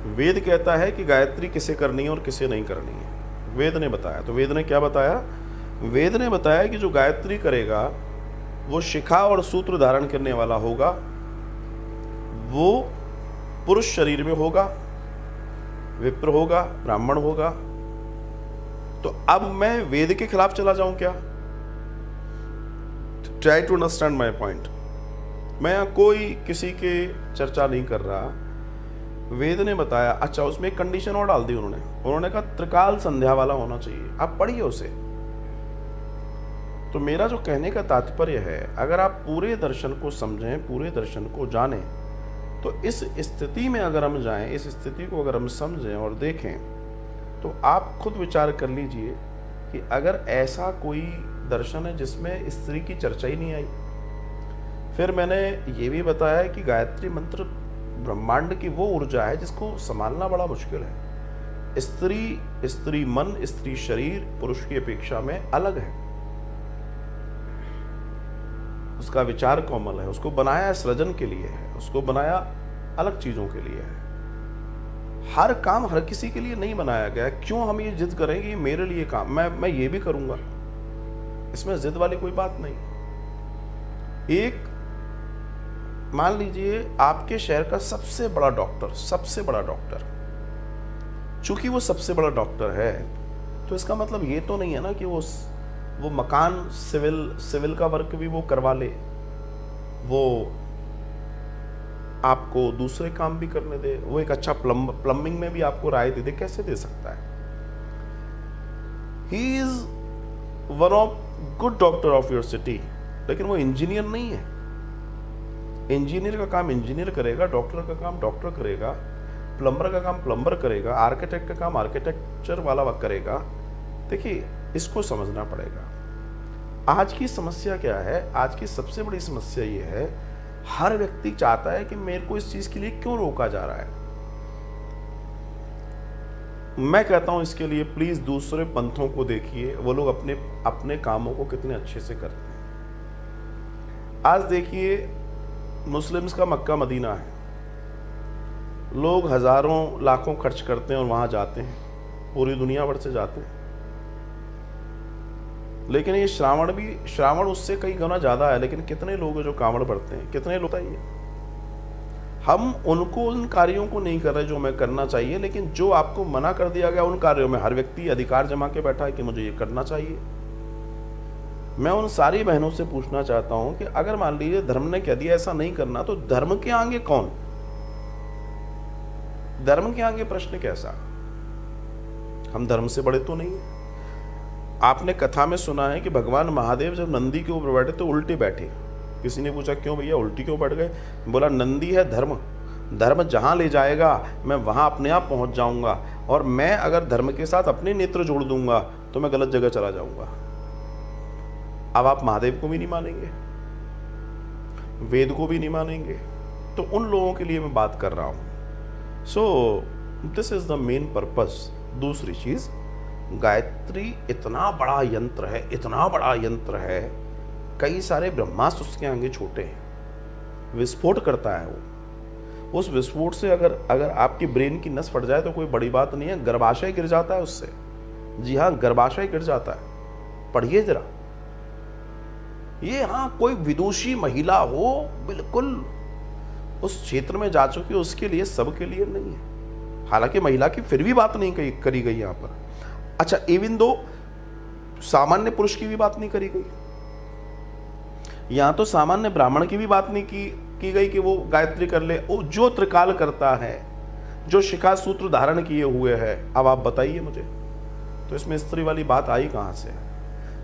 वेद कहता है कि गायत्री किसे करनी है और किसे नहीं करनी है, वेद ने बताया। तो वेद ने क्या बताया? वेद ने बताया कि जो गायत्री करेगा वो शिखा और सूत्र धारण करने वाला होगा, वो पुरुष शरीर में होगा, विप्र होगा, ब्राह्मण होगा। तो अब मैं वेद के खिलाफ चला जाऊं क्या? Try to understand my point. मैं यहां कोई किसी के चर्चा नहीं कर रहा। वेद ने बताया, अच्छा उसमें एक कंडीशन और डाल दी उन्होंने कहा त्रिकाल संध्या वाला होना चाहिए। आप पढ़िए उसे। तो मेरा जो कहने का तात्पर्य है, अगर आप पूरे दर्शन को समझें, पूरे दर्शन को जानें, तो इस स्थिति में अगर हम जाएं, इस स्थिति को अगर हम समझें और देखें, तो आप खुद विचार कर लीजिए कि अगर ऐसा कोई दर्शन है जिसमें स्त्री की चर्चा ही नहीं आई। फिर मैंने ये भी बताया कि गायत्री मंत्र ब्रह्मांड की वो ऊर्जा है जिसको संभालना बड़ा मुश्किल है। स्त्री मन, स्त्री शरीर पुरुष की अपेक्षा में अलग है। उसका विचार कोमल है, उसको बनाया सृजन के लिए है, उसको बनाया अलग चीजों के लिए है। हर काम हर किसी के लिए नहीं बनाया गया। क्यों हम ये जिद करें कि मेरे लिए काम, मैं ये भी करूंगा? इसमें जिद वाली कोई बात नहीं। एक मान लीजिए आपके शहर का सबसे बड़ा डॉक्टर, चूंकि वो सबसे बड़ा डॉक्टर है, तो इसका मतलब ये तो नहीं है ना कि वो मकान सिविल का वर्क भी वो करवा ले, वो आपको दूसरे काम भी करने दे, वो एक अच्छा प्लम्बिंग में भी आपको राय दे। कैसे दे सकता है? He is one of good doctor of your city, लेकिन वो इंजीनियर नहीं है। इंजीनियर का काम इंजीनियर करेगा, डॉक्टर का काम डॉक्टर करेगा, प्लम्बर का काम प्लम्बर करेगा, आर्किटेक्ट का काम आर्किटेक्चर वाला करेगा। देखिए, इसको समझना पड़ेगा। आज की समस्या क्या है? आज की सबसे बड़ी समस्या ये है, हर व्यक्ति चाहता है कि मेरे को इस चीज के लिए क्यों रोका जा रहा है। मैं कहता हूं इसके लिए प्लीज दूसरे पंथों को देखिए, वो लोग अपने अपने कामों को कितने अच्छे से करते हैं। आज देखिए, मुस्लिम्स का मक्का मदीना है, लोग हजारों लाखों खर्च करते हैं और वहां जाते हैं, पूरी दुनिया भर से जाते हैं। लेकिन ये श्रावण उससे कई गुना ज्यादा है, लेकिन कितने लोग हैं जो कांवड़ भरते हैं? कितने लोग हैं? हम उनको उन कार्यों को नहीं कर रहे जो हमें करना चाहिए, लेकिन जो आपको मना कर दिया गया उन कार्यों में हर व्यक्ति अधिकार जमा के बैठा है कि मुझे ये करना चाहिए। मैं उन सारी बहनों से पूछना चाहता हूं कि अगर मान लीजिए धर्म ने कह दिया ऐसा नहीं करना, तो धर्म के आगे कौन? धर्म के आगे प्रश्न कैसा? हम धर्म से बड़े तो नहीं है। आपने कथा में सुना है कि भगवान महादेव जब नंदी के ऊपर बैठे तो उल्टे बैठे। किसी ने पूछा क्यों भैया उल्टी क्यों बैठ गए? बोला नंदी है धर्म, धर्म जहां ले जाएगा मैं वहां अपने आप पहुंच जाऊंगा, और मैं अगर धर्म के साथ अपने नेत्र जोड़ दूंगा तो मैं गलत जगह चला जाऊंगा। अब आप महादेव को भी नहीं मानेंगे, वेद को भी नहीं मानेंगे, तो उन लोगों के लिए मैं बात कर रहा हूं। So this is the main purpose. दूसरी चीज, गायत्री इतना बड़ा यंत्र है, इतना बड़ा यंत्र है, कई सारे ब्रह्मास्त्र उसके आगे छोटे हैं, विस्फोट करता है वो। उस विस्फोट से अगर आपकी ब्रेन की नस फट जाए तो कोई बड़ी बात नहीं है, गर्भाशय गिर जाता है उससे। जी हाँ, गर्भाशय गिर जाता है। पढ़िए जरा ये। हाँ, कोई विदुषी महिला हो, बिल्कुल उस क्षेत्र में जा चुकी है, उसके लिए, सबके लिए नहीं है। हालांकि महिला की फिर भी बात नहीं करी गई यहां पर। अच्छा, इवन दो सामान्य पुरुष की भी बात नहीं करी गई, यहां तो सामान्य ब्राह्मण की भी बात नहीं की गई कि वो गायत्री कर ले। वो जो त्रिकाल करता है, जो शिखा सूत्र धारण किए हुए है, अब आप बताइए मुझे, तो इसमें स्त्री वाली बात आई कहां से?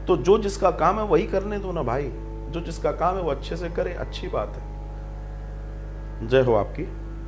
तो जो जिसका काम है वही करने दो ना भाई। जो जिसका काम है वो अच्छे से करे, अच्छी बात है। जय हो आपकी।